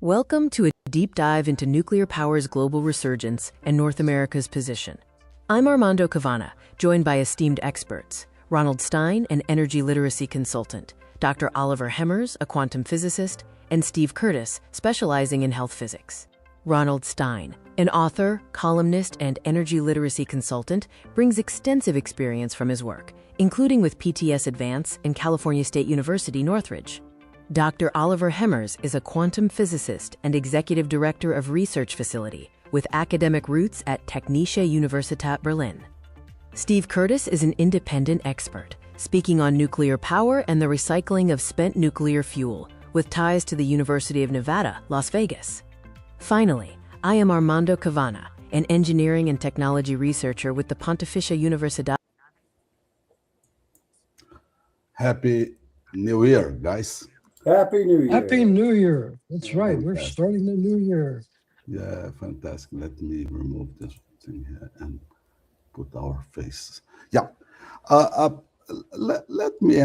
Welcome to a deep dive into nuclear power's global resurgence and North America's position. I'm Armando Cavana, joined by esteemed experts, Ronald Stein, an energy literacy consultant, Dr. Oliver Hemmers, a quantum physicist, and Steve Curtis, specializing in health physics. Ronald Stein, an author, columnist, and energy literacy consultant, brings extensive experience from his work, including with PTS Advance and California State University, Northridge. Dr. Oliver Hemmers is a quantum physicist and executive director of research facility with academic roots at Technische Universität Berlin. Steve Curtis is an independent expert, speaking on nuclear power and the recycling of spent nuclear fuel, with ties to the University of Nevada, Las Vegas. Finally, I am Armando Cavana, an engineering and technology researcher with the Pontificia Universidad. Happy New Year, guys. Happy New Year. Happy New Year. That's right. We're starting the new year. Yeah, fantastic. Let me remove this thing here and put our faces. Yeah. Let me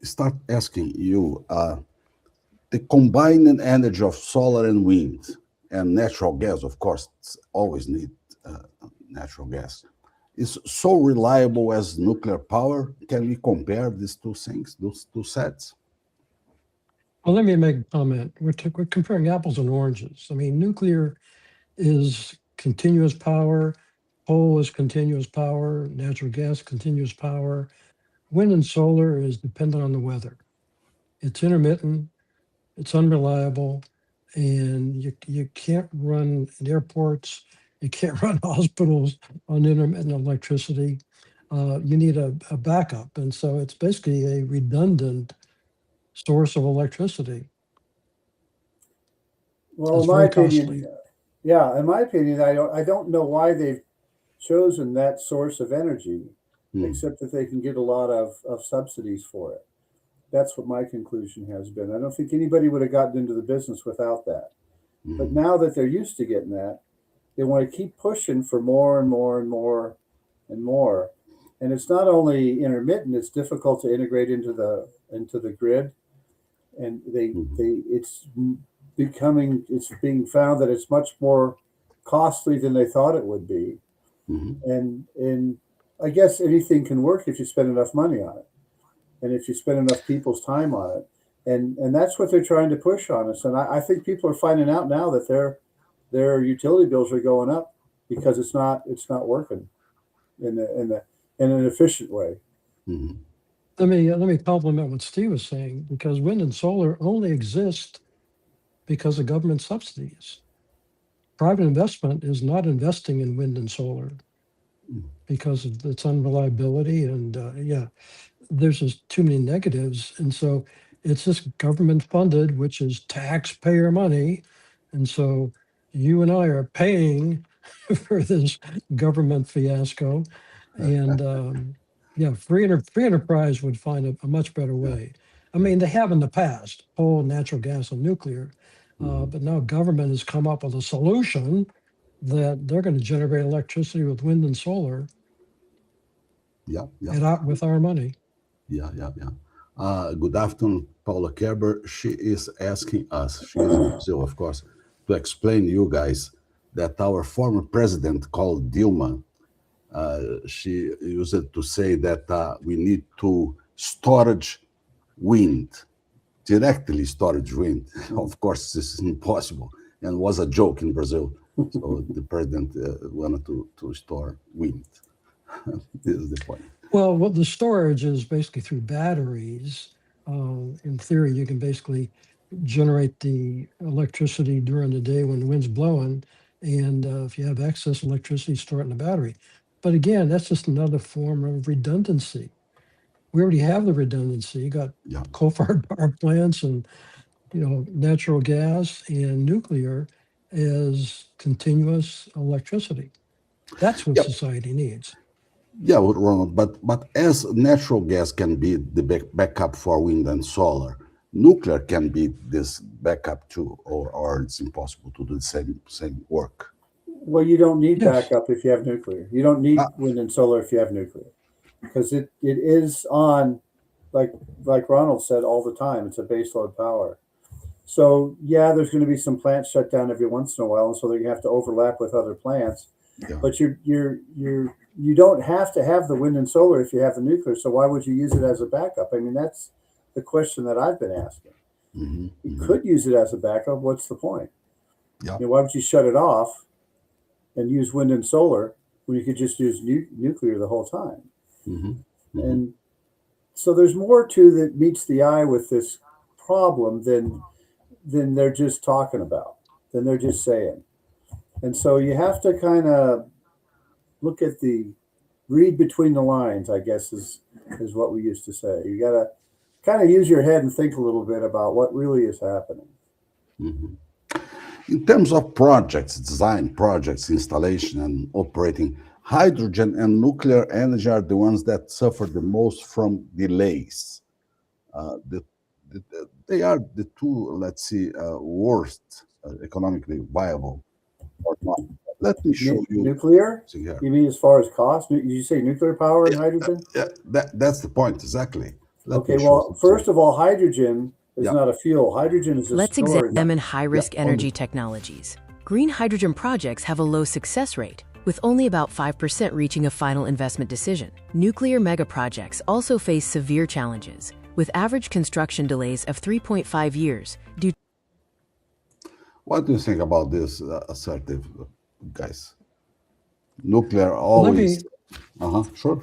start asking you, the combined energy of solar and wind and natural gas, of course, always need natural gas, is so reliable as nuclear power. Can we compare these two things, those two sets? Well, let me make a comment. We're comparing apples and oranges. I mean, nuclear is continuous power, coal is continuous power, natural gas continuous power. Wind and solar is dependent on the weather. It's intermittent, it's unreliable, and you can't run airports, you can't run hospitals on intermittent electricity. You need a backup, and so it's basically a redundant source of electricity. Well, in my opinion, I don't know why they've chosen that source of energy, except that they can get a lot of subsidies for it. That's what my conclusion has been. I don't think anybody would have gotten into the business without that. But now that they're used to getting that, they want to keep pushing for more and more and more and more. And it's not only intermittent; it's difficult to integrate into the grid. And it's being found that it's much more costly than they thought it would be. And I guess anything can work if you spend enough money on it, and if you spend enough people's time on it, and that's what they're trying to push on us. And I think people are finding out now that their utility bills are going up because it's not working in an efficient way. Let me compliment what Steve was saying, because wind and solar only exist because of government subsidies. Private investment is not investing in wind and solar because of its unreliability, and there's just too many negatives. And so it's just government funded, which is taxpayer money. And so you and I are paying for this government fiasco. And free enterprise would find a much better way. I mean, they have in the past, coal, natural gas, and nuclear, but now government has come up with a solution that they're going to generate electricity with wind and solar. With our money. Good afternoon, Paula Kerber. She is asking us, she is in Brazil, of course, to explain to you guys that our former president called Dilma, she used it to say that we need to storage wind, directly storage wind. Of course, this is impossible and was a joke in Brazil. So the president wanted to store wind. This is the point. Well, the storage is basically through batteries. In theory, you can basically generate the electricity during the day when the wind's blowing. And if you have excess electricity, store it in the battery. But again, that's just another form of redundancy. We already have the redundancy. You got coal-fired power plants and natural gas and nuclear as continuous electricity. That's what society needs. Yeah, Ronald, but as natural gas can be the backup for wind and solar, nuclear can be this backup too, or it's impossible to do the same work. Well, you don't need backup if you have nuclear. You don't need wind and solar if you have nuclear, because it is on, like Ronald said all the time. It's a baseload power, So yeah, there's going to be some plants shut down every once in a while, and so they have to overlap with other plants. Yeah. But you don't have to have the wind and solar if you have the nuclear. So why would you use it as a backup? I mean, that's the question that I've been asking. Mhm, You mhm. could use it as a backup. What's the point? Yeah. Why would you shut it off and use wind and solar when you could just use nuclear the whole time? Mhm, mhm. And so there's more to that meets the eye with this problem than they're just talking about, than they're just saying. And so you have to kind of look at read between the lines, I guess is what we used to say. You got to kind of use your head and think a little bit about what really is happening. Mhm. In terms of projects, design, projects, installation, and operating, hydrogen and nuclear energy are the ones that suffer the most from delays. Uh, the, they are the two, let's see, worst economically viable or not. Let me show you. Nuclear? See here. You mean as far as cost? Did you say nuclear power and hydrogen? Yeah, that's the point, exactly. Let Okay, me show well, some. first of all, hydrogen is Yeah. not a fuel. Hydrogen is a Let's storage. examine high-risk energy technologies. Green hydrogen projects have a low success rate, with only about 5% reaching a final investment decision. Nuclear megaprojects also face severe challenges, with average construction delays of 3.5 years due. What do you think about this assertive, guys? Nuclear Let me, always. Sure.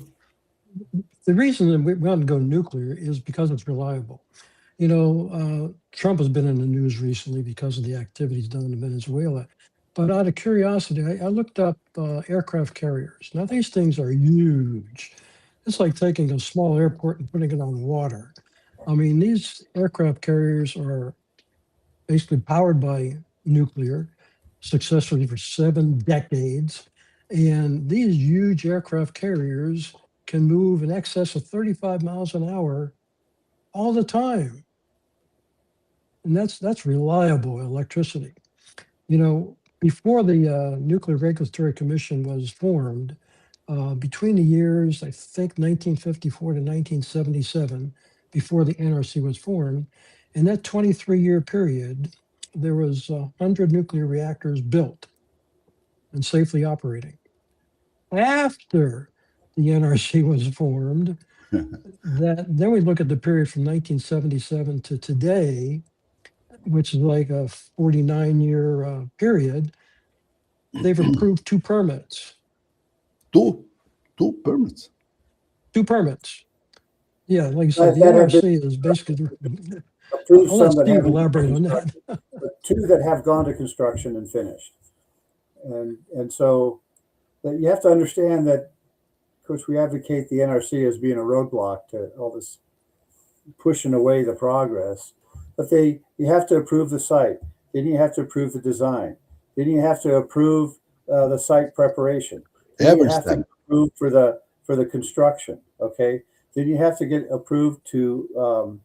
the reason that we want to go nuclear is because it's reliable. You know, Trump has been in the news recently because of the activities done in Venezuela. But out of curiosity, I looked up aircraft carriers. Now, these things are huge. It's like taking a small airport and putting it on water. I mean, these aircraft carriers are basically powered by nuclear successfully for 7 decades. And these huge aircraft carriers can move in excess of 35 miles an hour all the time. And that's reliable electricity. You know, before the Nuclear Regulatory Commission was formed, between the years, I think 1954 to 1977, before the NRC was formed, in that 23-year period, there was 100 nuclear reactors built and safely operating. After the NRC was formed, then we look at the period from 1977 to today, which is like a 49-year period. They've approved two permits. Two permits. Two permits. Yeah, like I said, the That have been NRC is basically. approved, I'll let some that Steve haven't elaborate been on that. but two that have gone to construction and finished. And so that you have to understand that, of course, we advocate the NRC as being a roadblock to all this pushing away the progress. But you have to approve the site. Then you have to approve the design. Then you have to approve the site preparation. Then you Every have step. to approve for the construction. Okay. Then you have to get approved to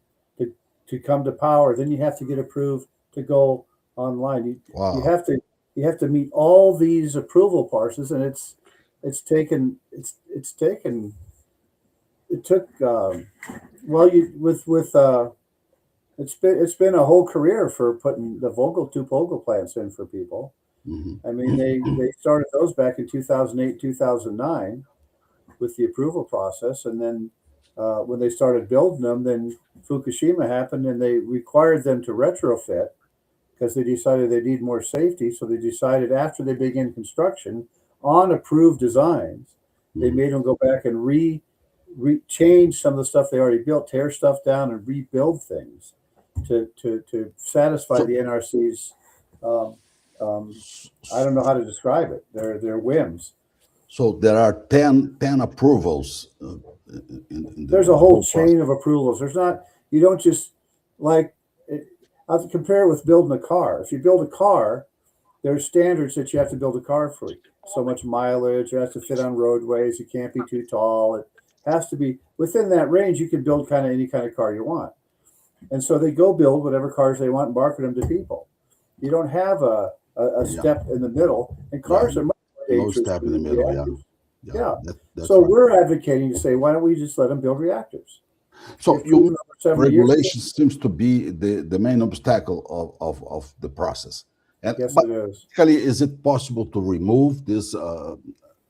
come to power. Then you have to get approved to go online. You Wow. have to meet all these approval parts, and it took it's been a whole career for putting the two Vogtle plants in for people. Mhm. I mean, they started those back in 2008, 2009 with the approval process. And then when they started building them, then Fukushima happened and they required them to retrofit because they decided they need more safety. So they decided after they began construction on approved designs, they Mhm. made them go back and change some of the stuff they already built, tear stuff down and rebuild things to satisfy So- the NRC's I don't know how to describe it. Their whims. So there are 10 approvals. In There's a whole process. chain of approvals. You don't just I'll compare it with building a car. If you build a car, there's standards that you have to build a car for. So much mileage, it has to fit on roadways, it can't be too tall. It has to be within that range. You can build kind of any kind of car you want. And so they go build whatever cars they want and market them to people. You don't have a step in the middle. And cars are much more No dangerous step in than the middle, reactors. Yeah. That's So right. we're advocating to say, why don't we just let them build reactors? So They've proven over several years ago. Regulation seems to be the main obstacle of the process. And Yes, but it is. basically, is it possible to remove these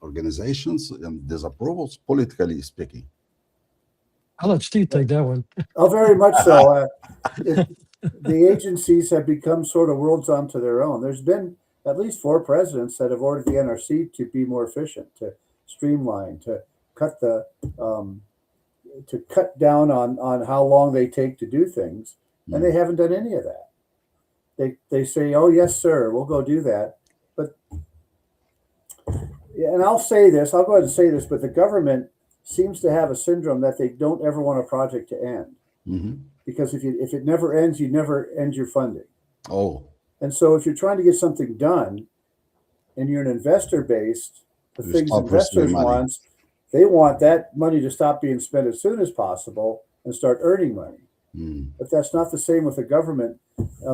organizations and these approvals, politically speaking? I'll let Steve take that one. Oh, very much so. The agencies have become sort of worlds unto their own. There's been at least 4 presidents that have ordered the NRC to be more efficient, to streamline, to cut down on how long they take to do things, and they haven't done any of that. They say, "Oh yes, sir, we'll go do that," but and I'll say this, I'll go ahead and say this, but the government seems to have a syndrome that they don't ever want a project to end. Because if it never ends, you never end your funding. Oh, And so if you're trying to get something done and you're an investor based, the You things stop investors receiving money. want, they want that money to stop being spent as soon as possible and start earning money. But that's not the same with a government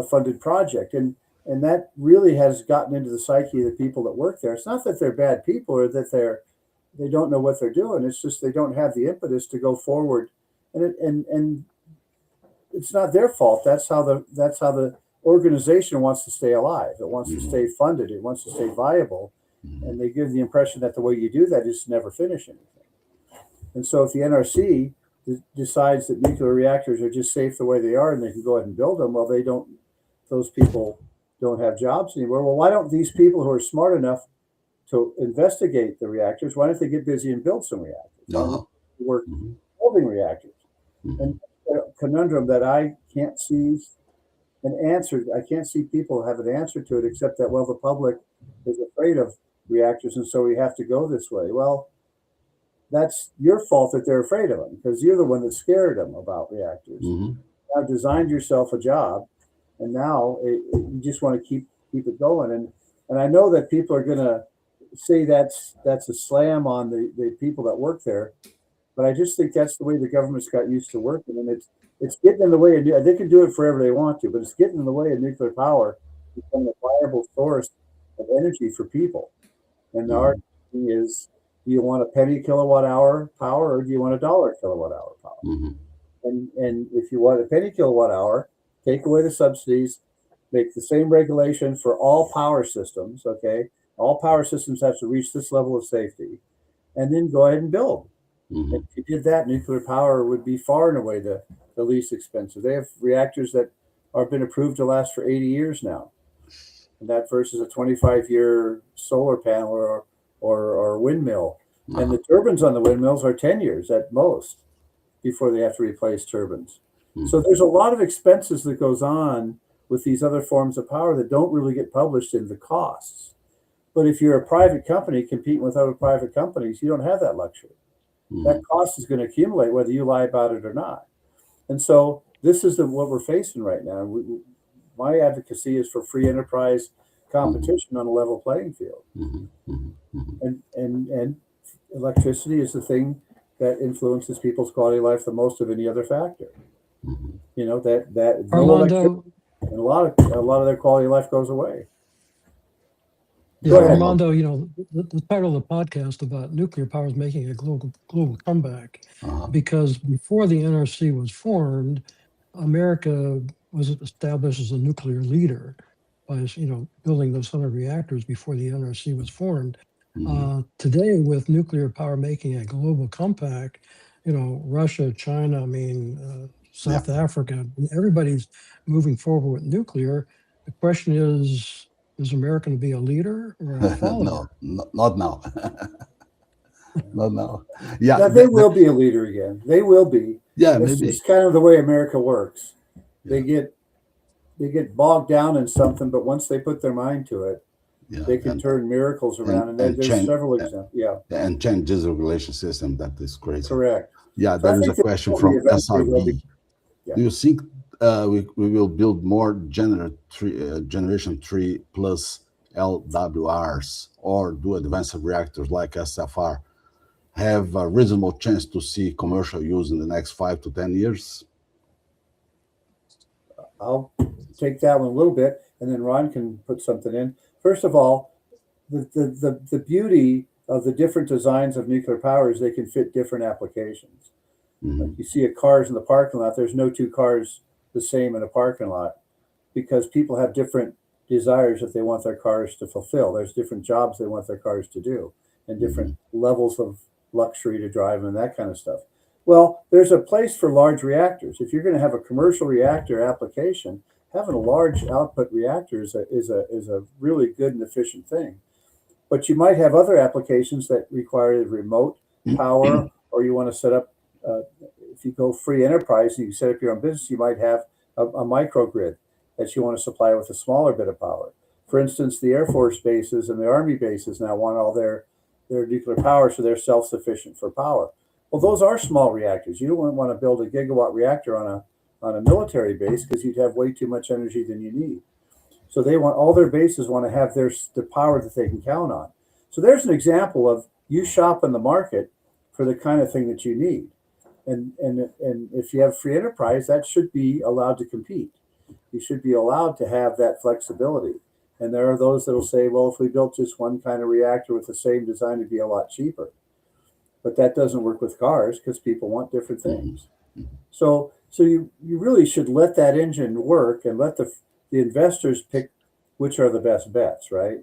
funded project. And that really has gotten into the psyche of the people that work there. It's not that they're bad people or that they don't know what they're doing. It's just they don't have the impetus to go forward. And it's not their fault. That's how the organization wants to stay alive. It wants to stay funded. It wants to stay viable. And they give the impression that the way you do that is to never finish anything. And so if the NRC decides that nuclear reactors are just safe the way they are and they can go ahead and build them, well, those people don't have jobs anymore. Well, why don't these people who are smart enough to investigate the reactors, why don't they get busy and build some reactors? Work building reactors. And a conundrum that I can't see an answer. I can't see people have an answer to it except that, well, the public is afraid of reactors, and so we have to go this way. Well, that's your fault that they're afraid of them because you're the one that scared them about reactors. You have designed yourself a job, and now you just want to keep it going. And I know that people are going to say that's a slam on the people that work there, but I just think that's the way the government's got used to working, and it's getting in the way of. They can do it forever they want to, but it's getting in the way of nuclear power becoming a viable source of energy for people. And our thing is, do you want a penny kilowatt hour power or do you want a dollar kilowatt hour power? And if you want a penny kilowatt hour, take away the subsidies, make the same regulation for all power systems. Okay, all power systems have to reach this level of safety, and then go ahead and build. If you did that, nuclear power would be far and away the least expensive. They have reactors that have been approved to last for 80 years now. And that versus a 25-year solar panel or windmill. And the turbines on the windmills are 10 years at most before they have to replace turbines. So there's a lot of expenses that goes on with these other forms of power that don't really get published in the costs. But if you're a private company competing with other private companies, you don't have that luxury. That cost is going to accumulate whether you lie about it or not. And so this is what we're facing right now. My advocacy is for free enterprise competition on a level playing field. And electricity is the thing that influences people's quality of life the most of any other factor. You know, that Armando, and a lot of their quality of life goes away. yeah, Armando, you know, the title of the podcast about nuclear power is making a global comeback because before the NRC was formed, America was established as a nuclear leader by, you know, building those 100 reactors before the NRC was formed. Today, with nuclear power making a global comeback, you know, Russia, China, I mean, South Africa, everybody's moving forward with nuclear. The question is America going to be a leader or a follower? No, not now. Not now. Yeah, now, they will be a leader again. They will be. Yeah, it's maybe. just kind of the way America works. They get bogged down in something, but once they put their mind to it, they can turn miracles around. And there's change, several examples. And change this regulation system. That is crazy. Correct. Yeah, So there is a question from SRB. Yeah. Do you think we will build more generation 3 plus LWRs, or do advanced reactors like SFR have a reasonable chance to see commercial use in the next 5 to 10 years? I'll take that one a little bit, and then Ron can put something in. First of all, the beauty of the different designs of nuclear power is they can fit different applications. Like you see cars in the parking lot, there's no two cars the same in a parking lot because people have different desires that they want their cars to fulfill. There's different jobs they want their cars to do and different levels of luxury to drive and that kind of stuff. Well, there's a place for large reactors. If you're going to have a commercial reactor application, having a large output reactor is a really good and efficient thing. But you might have other applications that require the remote power, or you want to set up, if you go free enterprise and you set up your own business, you might have a microgrid that you want to supply with a smaller bit of power. For instance, the Air Force bases and the Army bases now want all their nuclear power so they're self-sufficient for power. Well, those are small reactors. You don't want to build a gigawatt reactor on a military base because you'd have way too much energy than you need. So they want all their bases want to have the power that they can count on. So there's an example of you shop in the market for the kind of thing that you need. And if you have free enterprise, that should be allowed to compete. You should be allowed to have that flexibility. And there are those that will say, well, if we built just one kind of reactor with the same design, it'd be a lot cheaper. But that doesn't work with cars because people want different things. So you really should let that engine work and let the investors pick which are the best bets, right?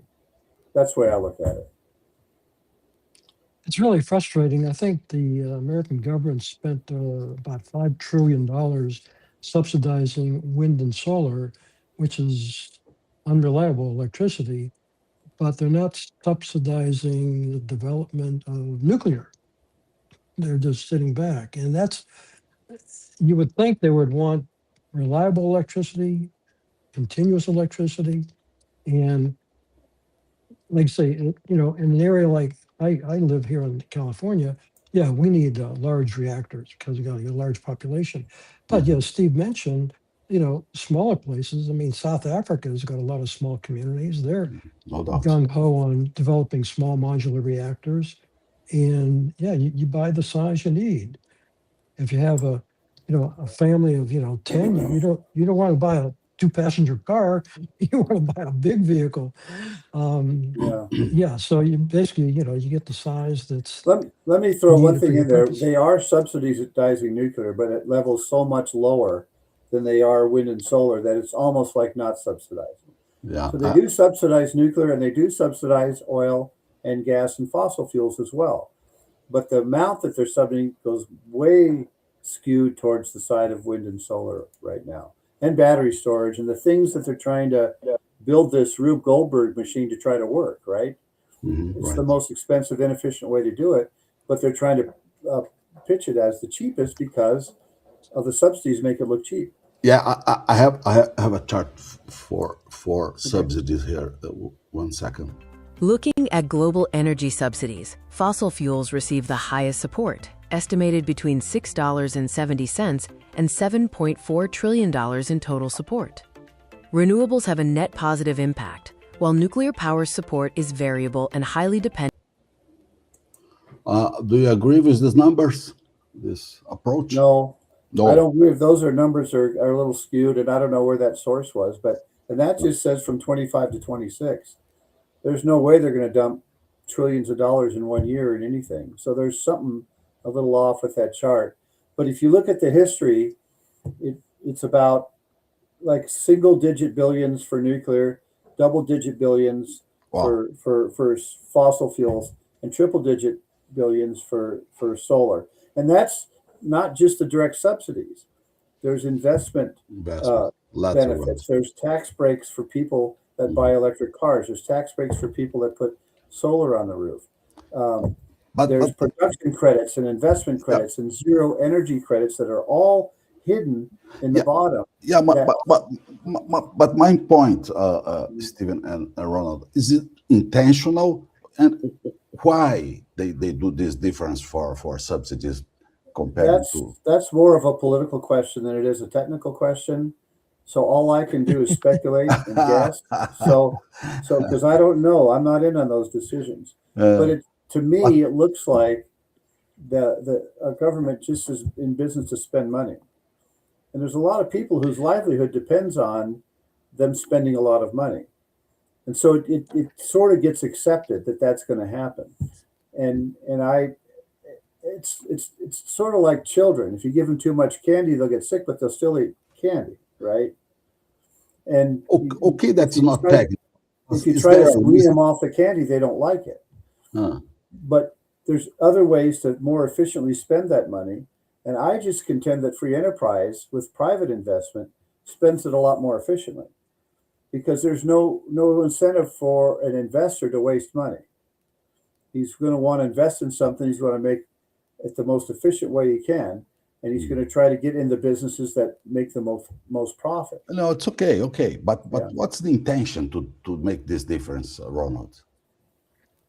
That's the way I look at it. It's really frustrating. I think the American government spent about $5 trillion subsidizing wind and solar, which is unreliable electricity, but they're not subsidizing the development of nuclear. They're just sitting back. And you would think they would want reliable electricity, continuous electricity, and like say, in an area like I live here in California, yeah, we need large reactors because we got a large population. But Steve mentioned, smaller places. I mean, South Africa's got a lot of small communities. They're gung ho on developing small modular reactors, and yeah, you buy the size you need. If you have a family of 10, you don't want to buy a 2-passenger car. You want to buy a big vehicle. So you basically, you get the size that's. Let me throw one thing in there. Purpose. They are subsidizing nuclear, but at levels so much lower than they are wind and solar that it's almost like not subsidizing. Yeah. So they do subsidize nuclear and they do subsidize oil and gas and fossil fuels as well. But the amount that they're subsidizing goes way skewed towards the side of wind and solar right now, and battery storage, and the things that they're trying to build this Rube Goldberg machine to try to work, right? It's the most expensive, inefficient way to do it, but they're trying to pitch it as the cheapest because of the subsidies make it look cheap. Yeah, I have a chart for subsidies here. 1 second. Looking at global energy subsidies, fossil fuels receive the highest support, estimated between $6.70 and $7.4 trillion in total support. Renewables have a net positive impact, while nuclear power support is variable and highly dependent. Do you agree with these numbers, this approach? No, I don't agree. Those numbers are a little skewed, and I don't know where that source was, and that just says from 25 to 26. There's no way they're going to dump trillions of dollars in 1 year in anything. So there's something a little off with that chart. But if you look at the history, it's about like single-digit billions for nuclear, double-digit billions for fossil fuels, and triple-digit billions for solar. And that's not just the direct subsidies. There's investment benefits. There's tax breaks for people that buy electric cars. There's tax breaks for people that put solar on the roof. There's production credits and investment credits and zero energy credits that are all hidden in the bottom. Yeah, but my point, Stephen and Ronald, is it intentional? And why they do this difference for subsidies compared to? That's more of a political question than it is a technical question. So all I can do is speculate and guess. So because I don't know, I'm not in on those decisions. But to me, it looks like our government just is in business to spend money. And there's a lot of people whose livelihood depends on them spending a lot of money. And so it sort of gets accepted that that's going to happen. And it's sort of like children. If you give them too much candy, they'll get sick, but they'll still eat candy, right? And Okay, that's if you not try, technical. if you Is try to there a wean reason? them off the candy, they don't like it. Uh, But there's other ways to more efficiently spend that money. And I just contend that free enterprise with private investment spends it a lot more efficiently because there's no incentive for an investor to waste money. He's going to want to invest in something he's going to make it the most efficient way he can, and he's going to try to get in the businesses that make the most profit. no, it's okay. But Yeah. what's the intention to make this difference, Ronald?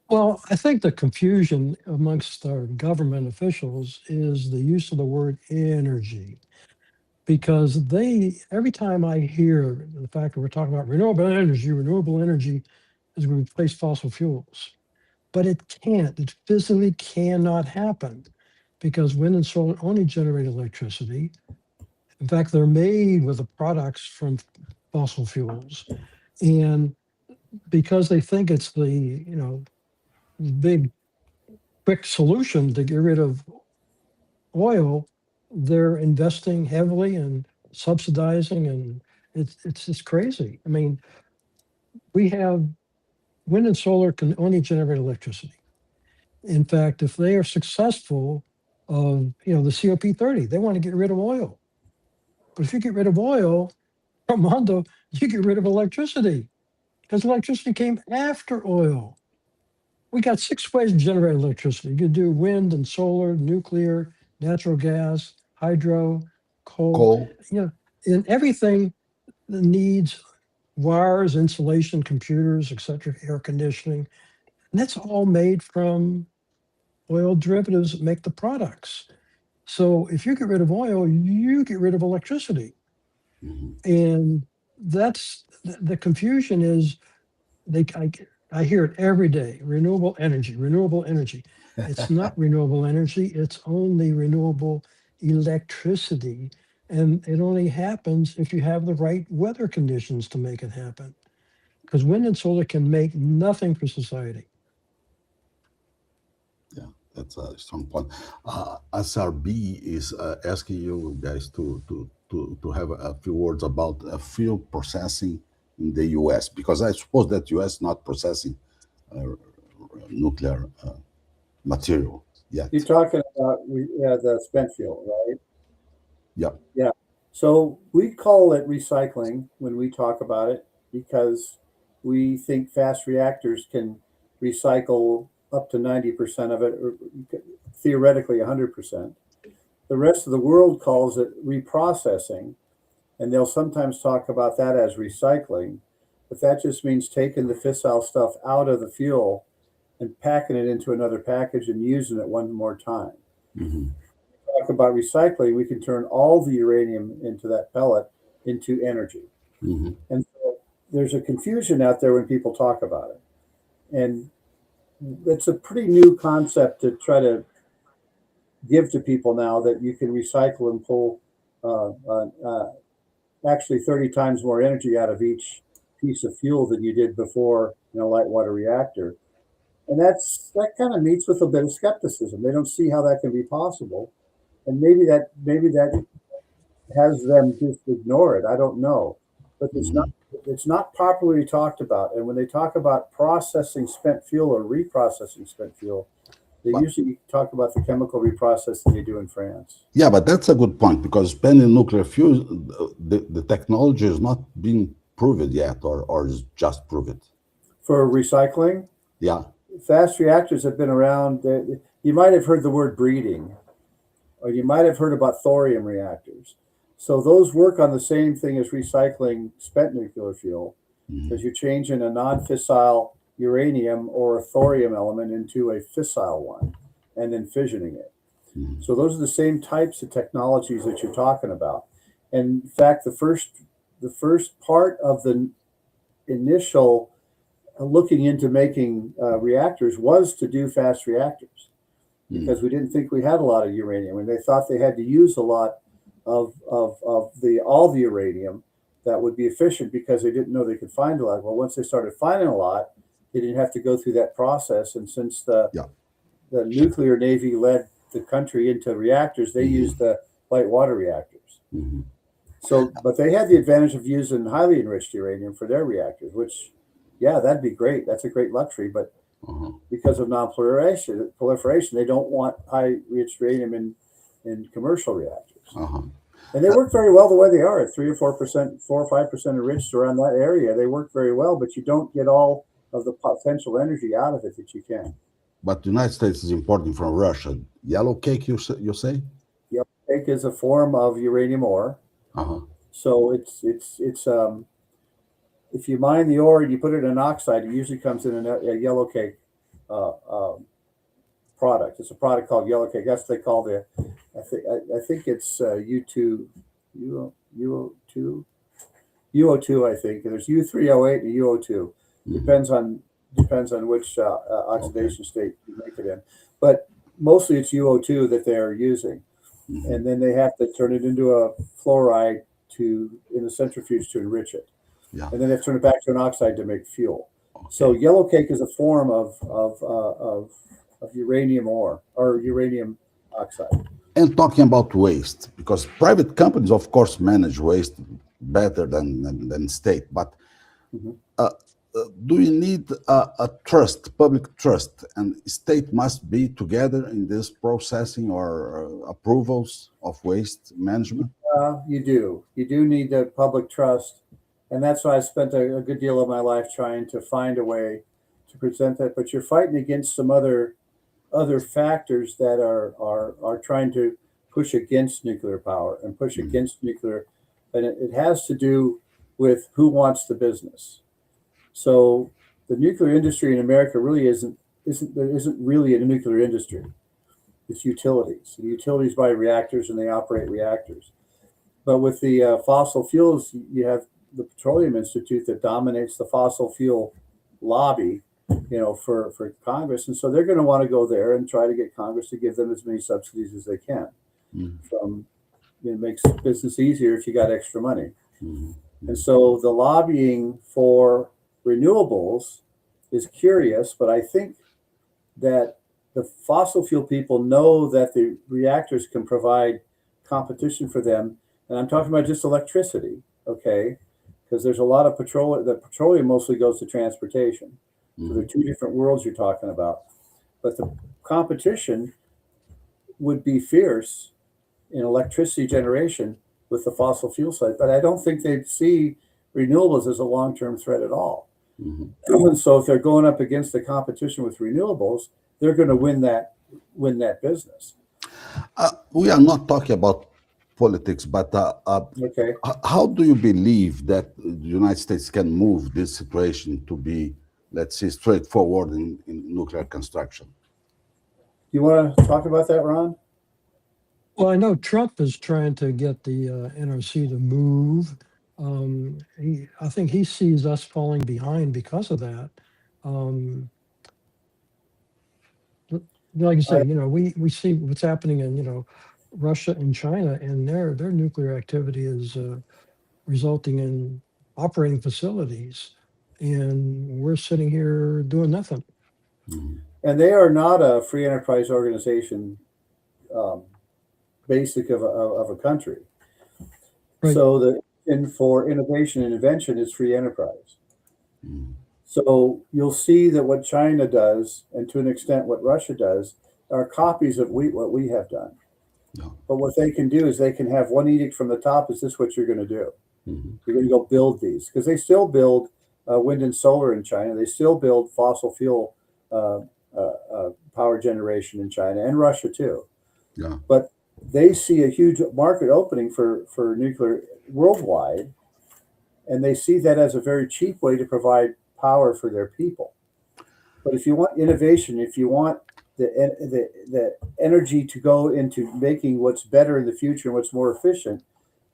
Well, I think the confusion amongst our government officials is the use of the word energy. Because every time I hear the fact that we're talking about renewable energy is going to replace fossil fuels. But it can't, it physically cannot happen because wind and solar only generate electricity. In fact, they're made with the products from fossil fuels. And because they think it's the big quick solution to get rid of oil, they're investing heavily and subsidizing, and it's just crazy. I mean, we have wind and solar can only generate electricity. In fact, if they are successful of the COP30, they want to get rid of oil. But if you get rid of oil, Armando, you get rid of electricity because electricity came after oil. We got 6 ways to generate electricity. You can do wind and solar, nuclear, natural gas, hydro, coal. Coal. In everything that needs wires, insulation, computers, etc., air conditioning, and that's all made from oil derivatives that make the products. So if you get rid of oil, you get rid of electricity, and that's the confusion. Is I hear it every day: renewable energy, renewable energy. It's not renewable energy; it's only renewable electricity, and it only happens if you have the right weather conditions to make it happen. Because wind and solar can make nothing for society. Yeah, that's a strong point. SRB is asking you guys to have a few words about fuel processing in the U.S. because I suppose that U.S. not processing nuclear material yet. You're talking about the spent fuel, right? Yeah. Yeah. So we call it recycling when we talk about it because we think fast reactors can recycle up to 90% of it, or theoretically 100%. The rest of the world calls it reprocessing, and they'll sometimes talk about that as recycling, but that just means taking the fissile stuff out of the fuel and packing it into another package and using it one more time. Mm-hmm. Talk about recycling, we can turn all the uranium into that pellet into energy. Mm-hmm. And so there's a confusion out there when people talk about it. And it's a pretty new concept to try to give to people now that you can recycle and pull actually 30 times more energy out of each piece of fuel than you did before in a light water reactor. And that kind of meets with a bit of skepticism. They don't see how that can be possible. And maybe that has them just ignore it. I don't know. But it's not properly talked about. And when they talk about processing spent fuel or reprocessing spent fuel, they usually talk about the chemical reprocessing they do in France. Yeah, but that's a good point because spending nuclear fuel, the technology is not being proven yet or is just proven. For recycling? Yeah. Fast reactors have been around. You might have heard the word breeding, or you might have heard about thorium reactors. So those work on the same thing as recycling spent nuclear fuel, because you're changing a non-fissile uranium or a thorium element into a fissile one and then fissioning it. So those are the same types of technologies that you're talking about. And in fact, the first part of the initial looking into making reactors was to do fast reactors, because we didn't think we had a lot of uranium, and they thought they had to use a lot of all the uranium that would be efficient because they didn't know they could find a lot. Well, once they started finding a lot, they didn't have to go through that process. And since the nuclear navy led the country into reactors, they use the light water reactors. So, but they had the advantage of using highly enriched uranium for their reactors, which, yeah, that'd be great. That's a great luxury. But because of proliferation, they don't want high enriched uranium in commercial reactors. And they work very well the way they are at 3 or 4%, 4 or 5% enriched around that area. They work very well, but you don't get all of the potential energy out of it that you can. But the United States is importing from Russia. Yellow cake, you say? Yellow cake is a form of uranium ore. So it's if you mine the ore and you put it in an oxide, it usually comes in a yellow cake product. It's a product called yellow cake. That's what they call the. I think it's UO2. I think there's U3O8 and UO2. Depends on which oxidation state you make it in, but mostly it's UO2 that they're using, and then they have to turn it into a fluoride in a centrifuge to enrich it, and then they have to turn it back to an oxide to make fuel. So yellow cake is a form of uranium ore or uranium oxide. And talking about waste, because private companies, of course, manage waste better than state, but do you need a trust, public trust, and state must be together in this processing or approvals of waste management? You do. You do need the public trust, and that's why I spent a good deal of my life trying to find a way to present that. But you're fighting against some other factors that are trying to push against nuclear power and push against nuclear, and it has to do with who wants the business. So the nuclear industry in America really isn't really a nuclear industry. It's utilities. The utilities buy reactors and they operate reactors. But with the fossil fuels, you have the Petroleum Institute that dominates the fossil fuel lobby, for Congress, and so they're going to want to go there and try to get Congress to give them as many subsidies as they can. It makes business easier if you got extra money. And so the lobbying for renewables is curious, but I think that the fossil fuel people know that the reactors can provide competition for them. And I'm talking about just electricity, okay? Because there's a lot of petroleum. The petroleum mostly goes to transportation. So there are two different worlds you're talking about. But the competition would be fierce in electricity generation with the fossil fuel side. But I don't think they'd see renewables as a long-term threat at all. And so if they're going up against the competition with renewables, they're going to win that business. We are not talking about politics, but how do you believe that the United States can move this situation to be, let's say, straightforward in nuclear construction? You want to talk about that, Ron? Well, I know Trump is trying to get the NRC to move. I think he sees us falling behind because of that. Like I say, we see what's happening in Russia and China, and their nuclear activity is resulting in operating facilities, and we're sitting here doing nothing. And they are not a free enterprise organization, basic of a country. Right. So for innovation and invention is free enterprise. So you'll see that what China does, and to an extent what Russia does, are copies of what we have done. But what they can do is they can have one edict from the top: is this what you're going to do? You're going to go build these, because they still build wind and solar in China. They still build fossil fuel power generation in China and Russia too. But they see a huge market opening for nuclear worldwide, and they see that as a very cheap way to provide power for their people. But if you want innovation, if you want the energy to go into making what's better in the future and what's more efficient,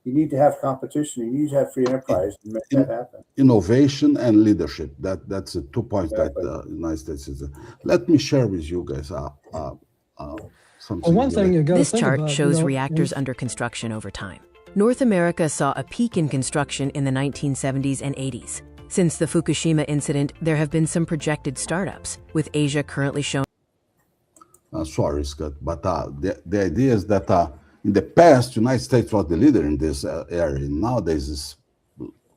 you need to have competition. You need to have free enterprise to make that happen. Innovation and leadership. That's the 2 points that the United States is. Let me share with you guys something. One thing you got to This think chart about, shows reactors under construction over time. North America saw a peak in construction in the 1970s and 80s. Since the Fukushima incident, there have been some projected startups, with Asia currently showing. Sorry, Scott, but the idea is that in the past, United States was the leader in this area. Nowadays, it's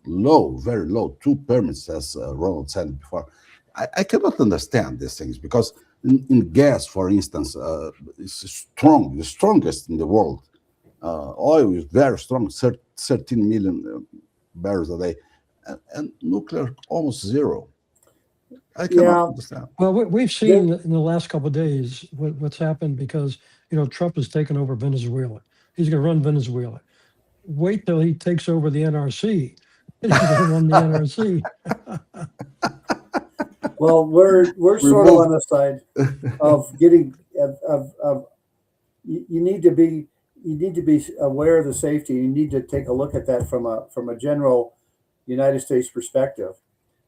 low, very low, 2 permits, as Ronald said before. I cannot understand these things because in gas, for instance, it's strong, the strongest in the world. Oil is very strong, 13 million barrels a day, and nuclear almost zero. I cannot understand. Well, we've seen in the last couple of days what's happened because, Trump has taken over Venezuela. He's going to run Venezuela. Wait till he takes over the NRC. And he's going to run the NRC. Well, we're sort of on the side of getting of you need to be aware of the safety. You need to take a look at that from a general United States perspective.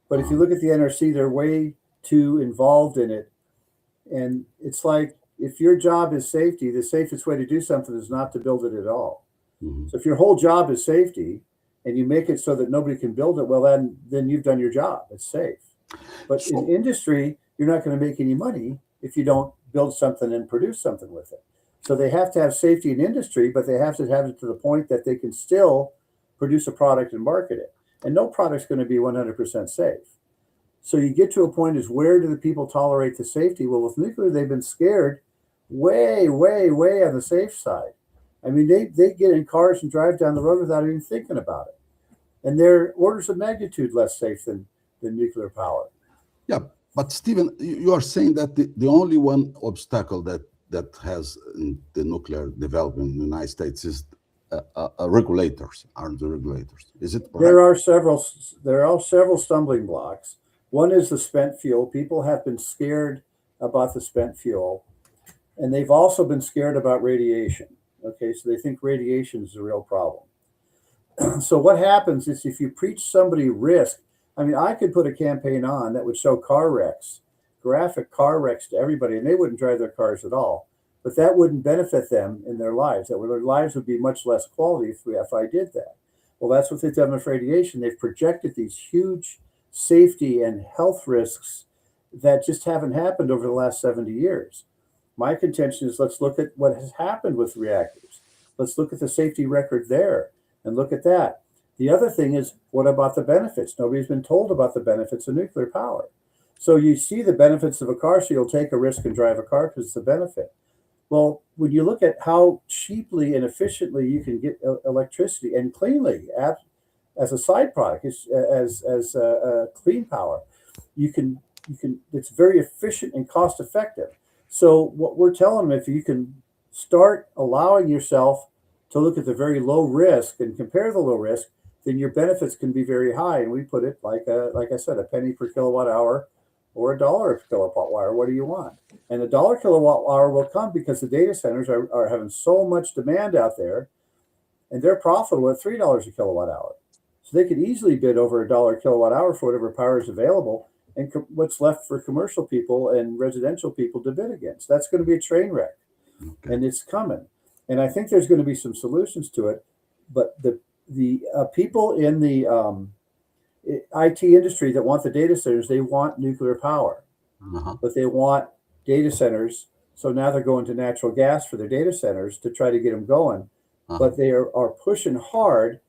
But if you look at the NRC, they're way too involved in it. And it's like, if your job is safety, the safest way to do something is not to build it at all. Mhm. So if your whole job is safety and you make it so that nobody can build it, well, then you've done your job. It's safe. But in industry, you're not going to make any money if you don't build something and produce something with it. So they have to have safety in industry, but they have to have it to the point that they can still produce a product and market it. And no product's going to be 100% safe. So you get to a point is, where do the people tolerate the safety? Well, with nuclear, they've been scared way, way, way on the safe side. I mean, they get in cars and drive down the road without even thinking about it. And they're orders of magnitude less safe than nuclear power. Yeah, but Stephen, you are saying that the only one obstacle that has in the nuclear development in the United States is regulators, aren't the regulators? Is it correct? There are several stumbling blocks. One is the spent fuel. People have been scared about the spent fuel, and they've also been scared about radiation. Okay, so they think radiation is a real problem. So what happens is, if you preach somebody risk, I mean, I could put a campaign on that would show car wrecks, graphic car wrecks to everybody, and they wouldn't drive their cars at all. But that wouldn't benefit them in their lives. Their lives would be much less quality if I did that. Well, that's what they've done with radiation. They've projected these huge safety and health risks that just haven't happened over the last 70 years. My contention is, let's look at what has happened with reactors. Let's look at the safety record there and look at that. The other thing is, what about the benefits? Nobody's been told about the benefits of nuclear power. So you see the benefits of a car, so you'll take a risk and drive a car because it's a benefit. Well, when you look at how cheaply and efficiently you can get electricity, and cleanly, as a side product, as clean power, you can. It's very efficient and cost effective. So what we're telling them, if you can start allowing yourself to look at the very low risk and compare the low risk, then your benefits can be very high. And we put it like I said, a penny per kilowatt hour or $1 per kilowatt hour. What do you want? And the $1 kilowatt hour will come because the data centers are having so much demand out there, and they're profitable at $3 a kilowatt hour. So they could easily bid over $1 kilowatt hour for whatever power is available, and what's left for commercial people and residential people to bid against. That's going to be a train wreck, and it's coming. And I think there's going to be some solutions to it. But the people in the IT industry that want the data centers, they want nuclear power, but they want data centers. So now they're going to natural gas for their data centers to try to get them going. But they are pushing hard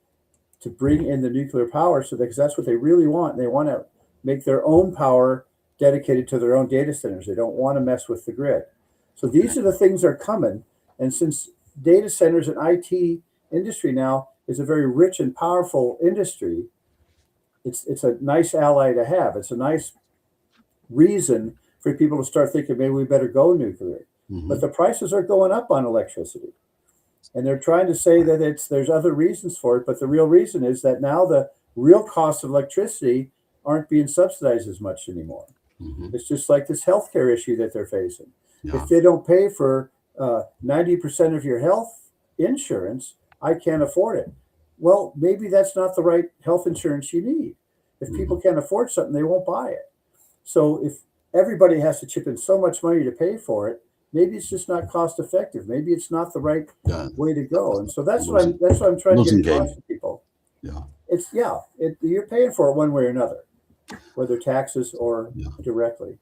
to bring in the nuclear power, because that's what they really want. They want to make their own power dedicated to their own data centers. They don't want to mess with the grid. So these are the things that are coming. And since data centers and IT industry now is a very rich and powerful industry, it's a nice ally to have. It's a nice reason for people to start thinking, maybe we better go nuclear. But the prices are going up on electricity. And they're trying to say that there's other reasons for it. But the real reason is that now the real costs of electricity aren't being subsidized as much anymore. It's just like this healthcare issue that they're facing. If they don't pay for 90% of your health insurance, I can't afford it. Well, maybe that's not the right health insurance you need. If people can't afford something, they won't buy it. So if everybody has to chip in so much money to pay for it, maybe it's just not cost effective. Maybe it's not the right way to go. And so that's what I'm trying to get across to people. You're paying for it one way or another, whether taxes or directly.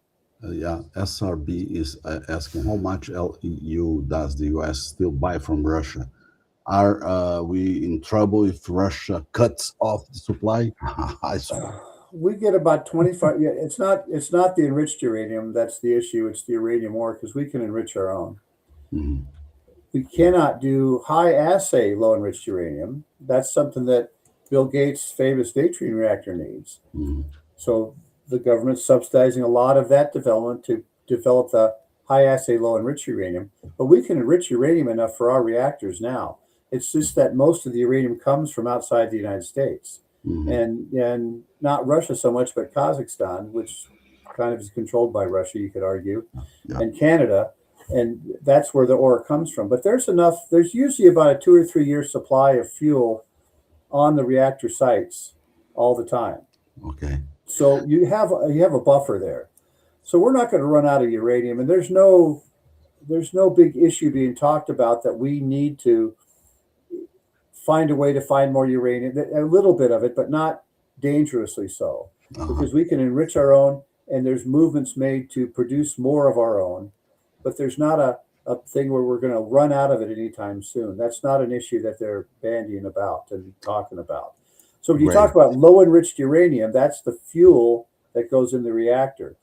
Yeah, SRB is asking how much LEU does the US still buy from Russia? Are we in trouble if Russia cuts off the supply? I suppose. We get about 25. Yeah, it's not the enriched uranium that's the issue. It's the uranium ore because we can enrich our own. Mhm. We cannot do high assay low enriched uranium. That's something that Bill Gates' famous Natrium reactor needs. Mhm. So the government's subsidizing a lot of that development to develop the high assay low enriched uranium. But we can enrich uranium enough for our reactors now. It's just that most of the uranium comes from outside the United States, Mhm. and not Russia so much, but Kazakhstan, which kind of is controlled by Russia, you could argue, Yeah. and Canada, and that's where the ore comes from. But there's enough. There's usually about a 2 or 3 year supply of fuel on the reactor sites all the time. Okay. So you have a buffer there. So we're not going to run out of uranium, and there's no big issue being talked about that we need to find a way to find more uranium, a little bit of it, but not dangerously so, Uh-huh. because we can enrich our own, and there's movements made to produce more of our own, but there's not a thing where we're going to run out of it anytime soon. That's not an issue that they're bandying about and talking about. So when you talk Great. about low enriched uranium, that's the fuel that goes in the reactor.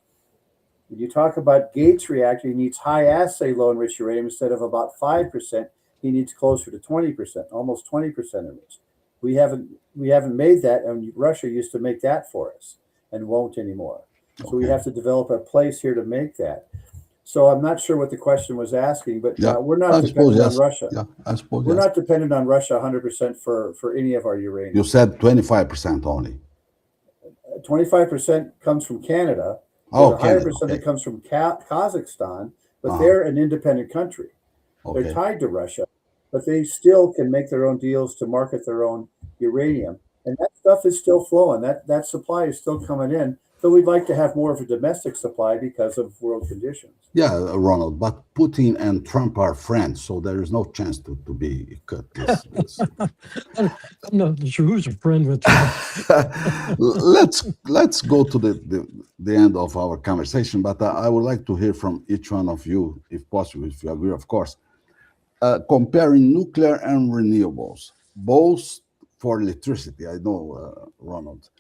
When you talk about Gates reactor, he needs high assay low enriched uranium instead of about 5%. He needs closer to 20%, almost 20% enriched. We haven't made that, and Russia used to make that for us and won't anymore. So we Okay. have to develop a place here to make that. So I'm not sure what the question was asking, but Yeah. we're not I suppose dependent on yes. Russia. Yeah. I suppose We're yes. not dependent on Russia 100% for any of our You uranium. said 25% only. 25% comes from Canada. There's Oh, a higher Canada. percent Okay. that comes from Kazakhstan, but Uh-huh. they're an independent country. They're Okay. tied to Russia, but they still can make their own deals to market their own uranium. And that stuff is still flowing. That supply is still coming in. So we'd like to have more of a domestic supply because of world conditions. Yeah, Ronald, but Putin and Trump are friends, so there is no chance to be cut this. I'm not sure who's a friend with Trump. let's go to the end of our conversation, but I would like to hear from each one of you, if possible, if you agree, of course. Comparing nuclear and renewables, both for electricity. I know, Ronald.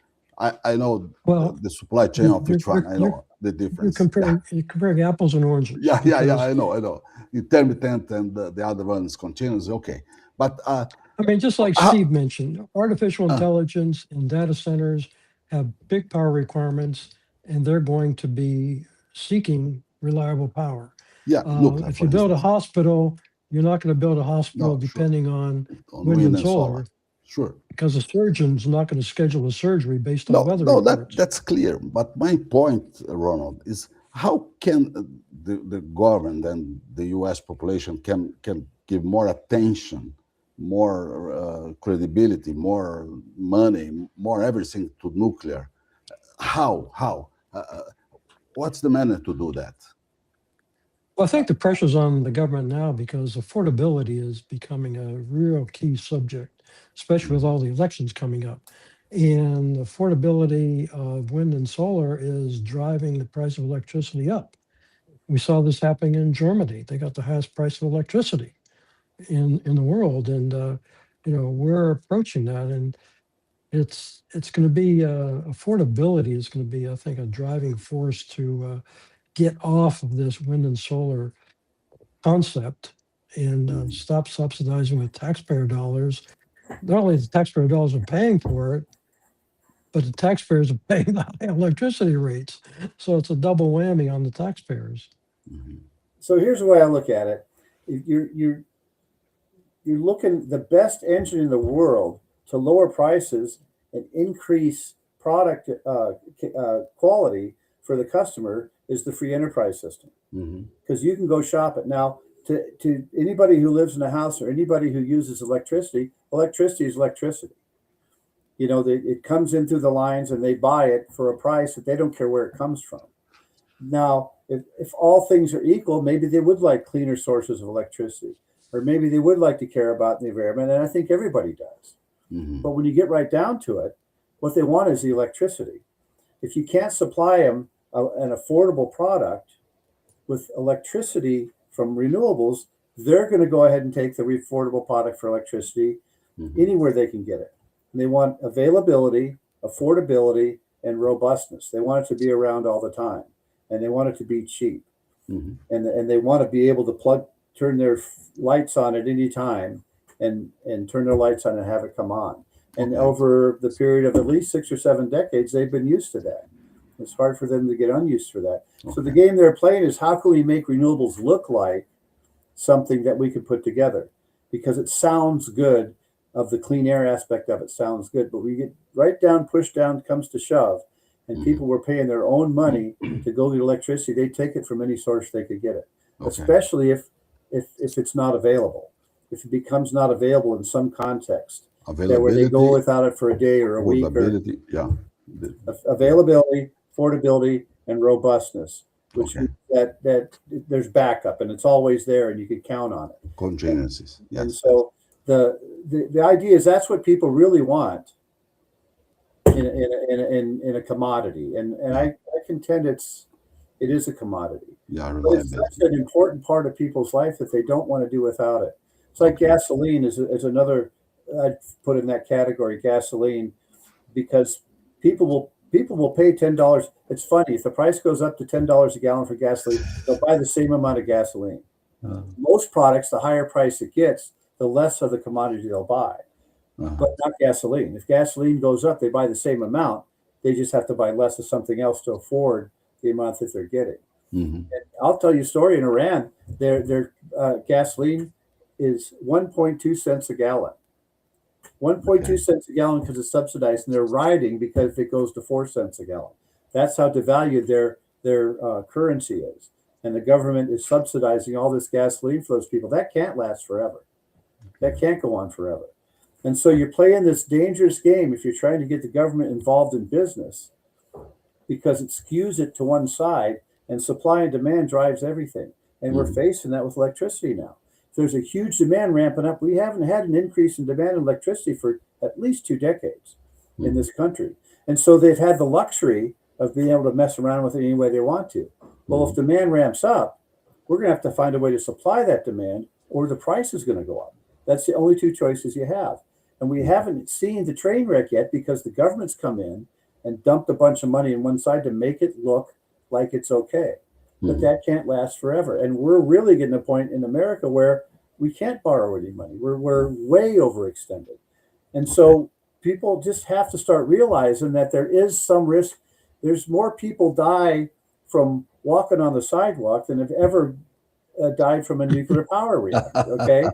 I know Well, the supply chain of you're, each one. I you're, know the you're difference. comparing apples and oranges. Yeah. because, I know. Intermittent and the other one is continuous. Okay, but I mean, just like how, Steve mentioned, artificial uh, intelligence and data centers have big power requirements, and they're going to be seeking reliable power. yeah, nuclear, If for you build a instance. hospital, you're not going to build a hospital No, sure. depending on On wind wind and and solar. solar, Sure. because the surgeon's not going to schedule a surgery based on No, weather no, reports. that's clear. But my point, Ronald, is how can the government and the U.S. population can give more attention, more credibility, more money, more everything to nuclear? How? What's the manner to do that? Well, I think the pressure's on the government now because affordability is becoming a real key subject, especially with all the elections coming up. And affordability of wind and solar is driving the price of electricity up. We saw this happening in Germany. They got the highest price of electricity in the world, and we're approaching that, and it's going to be affordability is going to be, I think, a driving force to get off of this wind and solar concept and Mhm. stop subsidizing with taxpayer dollars. Not only the taxpayer dollars are paying for it, but the taxpayers are paying the high electricity rates. So it's a double whammy on the taxpayers. Mhm. So here's the way I look at it. You're looking the best engine in the world to lower prices and increase product quality for the customer is the free enterprise system, Mhm. because you can go shop it now. To anybody who lives in a house or anybody who uses electricity, electricity is electricity. It comes in through the lines and they buy it for a price that they don't care where it comes from. Now, if all things are equal, maybe they would like cleaner sources of electricity, or maybe they would like to care about the environment, and I think everybody does. Mhm. But when you get right down to it, what they want is the electricity. If you can't supply them an affordable product with electricity from renewables, they're going to go ahead and take the affordable product for electricity anywhere they can get it. And they want availability, affordability, and robustness. They want it to be around all the time, and they want it to be cheap. And they want to be able to turn their lights on at any time and turn their lights on and have it come on. And over the period of at least 6 or 7 decades, they've been used to that. It's hard for them to get unused for that. So the game they're playing is, how can we make renewables look like something that we can put together? Because it sounds good, of the clean air aspect of it sounds good, but we get pushed down comes to shove, and people were paying their own money to go get electricity. They take it from any source they could get it, especially if it's not available. If it becomes not available in some context, that where they go without it for a day or a week, or availability, affordability, and robustness, which means that there's backup and it's always there and you can count on it. Contingencies. Yes. And so the idea is that's what people really want in a commodity, and I contend it is a commodity. Yeah, but it's such an important part of people's life that they don't want to do without it. It's like gasoline is another. I'd put in that category, gasoline, because people will pay $10. It's funny, if the price goes up to $10 a gallon for gasoline, they'll buy the same amount of gasoline. Most products, the higher price it gets, the less of the commodity they'll buy. But not gasoline. If gasoline goes up, they buy the same amount. They just have to buy less of something else to afford the amount that they're getting. And I'll tell you a story. In Iran, their gasoline is 1.2 cents a gallon. 1.2 cents a gallon because it's subsidized, and they're riding because it goes to 4 cents a gallon. That's how devalued their currency is. And the government is subsidizing all this gasoline for those people. That can't last forever. That can't go on forever. And so you're playing this dangerous game if you're trying to get the government involved in business, because it skews it to one side, and supply and demand drives everything. And we're facing that with electricity now. There's a huge demand ramping up. We haven't had an increase in demand in electricity for at least 2 decades in this country. And so they've had the luxury of being able to mess around with it any way they want to. Well, if demand ramps up, we're going to have to find a way to supply that demand, or the price is going to go up. That's the only 2 choices you have. And we haven't seen the train wreck yet, because the government's come in and dumped a bunch of money on one side to make it look like it's okay. But that can't last forever. And we're really getting to a point in America where we can't borrow any money. We're way overextended. And so people just have to start realizing that there is some risk. There's more people die from walking on the sidewalk than have ever died from a nuclear power reactor. Okay.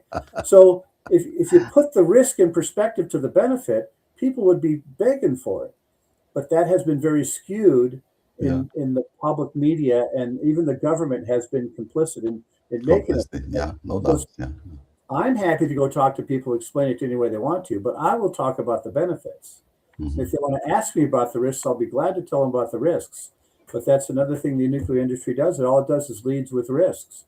So if you put the risk in perspective to the benefit, people would be begging for it. But that has been very skewed in the public media, and even the government has been complicit in making it. Yeah, no doubt. Yeah. I'm happy to go talk to people, explain it any way they want to, but I will talk about the benefits. If they want to ask me about the risks, I'll be glad to tell them about the risks. But that's another thing the nuclear industry does. All it does is leads with risks.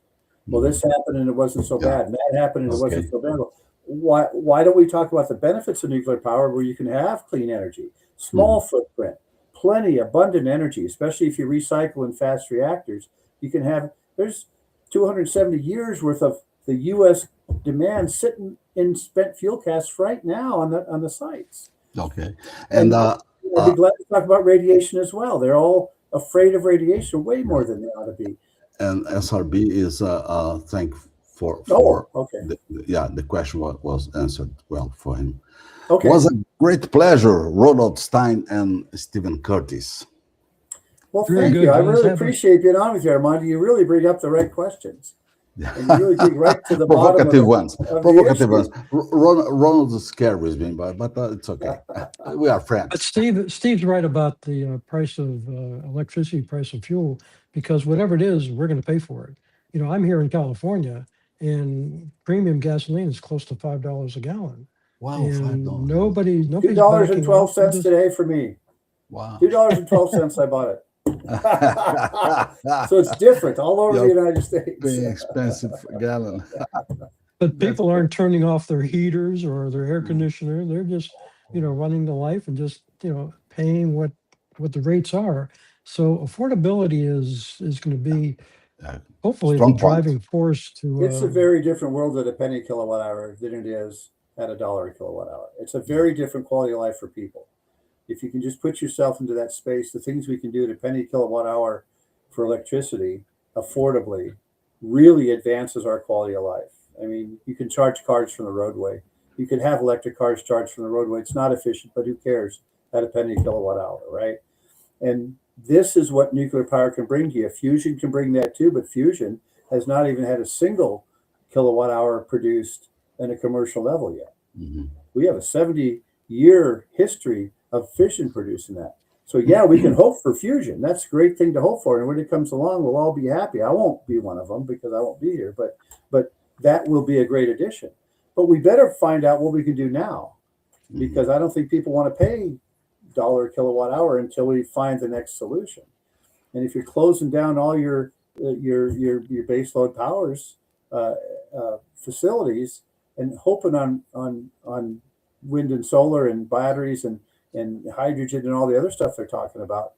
Well, this happened and it wasn't so bad. And that happened and it wasn't so bad. Why don't we talk about the benefits of nuclear power, where you can have clean energy, small footprint, plenty, abundant energy, especially if you recycle in fast reactors? You can have, there's 270 years worth of the U.S. demand sitting in spent fuel casks right now on the sites. Okay. And I'd be glad to talk about radiation as well. They're all afraid of radiation way more than they ought to be. And SRB is thank for the question was answered well for him. Okay. It was a great pleasure, Ronald Stein and Stephen Curtis. Well, thank you. I really appreciate being on with you, Armando. You really bring up the right questions. And you really dig right to the provocative ones. Provocative ones. Ronald scares me, but it's okay. We are friends. But Steve's right about the price of electricity, price of fuel, because whatever it is, we're going to pay for it. You know, I'm here in California, and premium gasoline is close to $5 a gallon. Wow, and nobody's $2.12 today for me. Wow, $2.12. I bought it. So it's different all over the United States. Being expensive gallon. But people aren't turning off their heaters or their air conditioner. They're just, running the life and just, paying what the rates are. So affordability is going to be Uh, hopefully the strong point. driving force to. It's a very different world at a penny kilowatt hour than it is at $1 a kilowatt hour. It's a very different quality of life for people. If you can just put yourself into that space, the things we can do at a penny kilowatt hour for electricity affordably really advances our quality of life. I mean, you can charge cars from the roadway. You can have electric cars charged from the roadway. It's not efficient, but who cares at a penny kilowatt hour, right? And this is what nuclear power can bring to you. Fusion can bring that too, but fusion has not even had a single kilowatt hour produced in a commercial level yet. Mhm. We have a 70-year history of fission producing that. So yeah, we can hope for fusion. That's a great thing to hope for. And when it comes along, we'll all be happy. I won't be one of them because I won't be here, but that will be a great addition. But we better find out what we can do now, because I don't think people want to pay $1 a kilowatt hour until we find the next solution. And if you're closing down all your baseload powers facilities and hoping on wind and solar and batteries and hydrogen and all the other stuff they're talking about,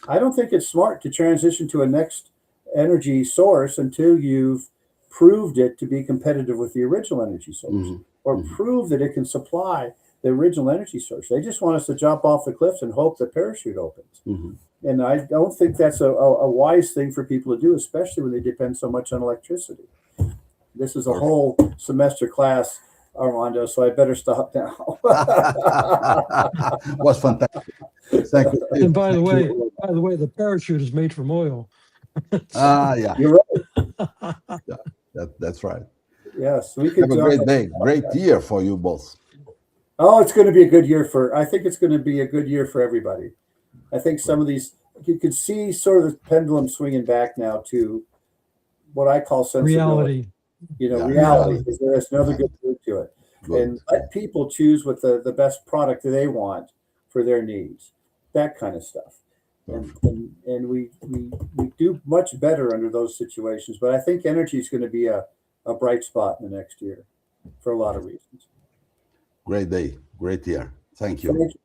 I don't think it's smart to transition to a next energy source until you've proved it to be competitive with the original energy source, or prove that it can supply the original energy source. They just want us to jump off the cliffs and hope the parachute opens. And I don't think that's a wise thing for people to do, especially when they depend so much on electricity. This is a whole semester class, Armando, so I better stop now. Was fantastic. Thank you. And by the way, the parachute is made from oil. Yeah, You're right. that's right. Yes, we could Have a great day, great year for you both. Oh, it's going to be a good year I think it's going to be a good year for everybody. I think some of these, you could see sort of the pendulum swinging back now to what I call sensibility. Reality. Reality. There's another good word to it. Good. And let people choose what the best product that they want for their needs. That kind of stuff. And we do much better under those situations. But I think energy is going to be a bright spot in the next year for a lot of reasons. Great day, great year. Thank you. Thank you.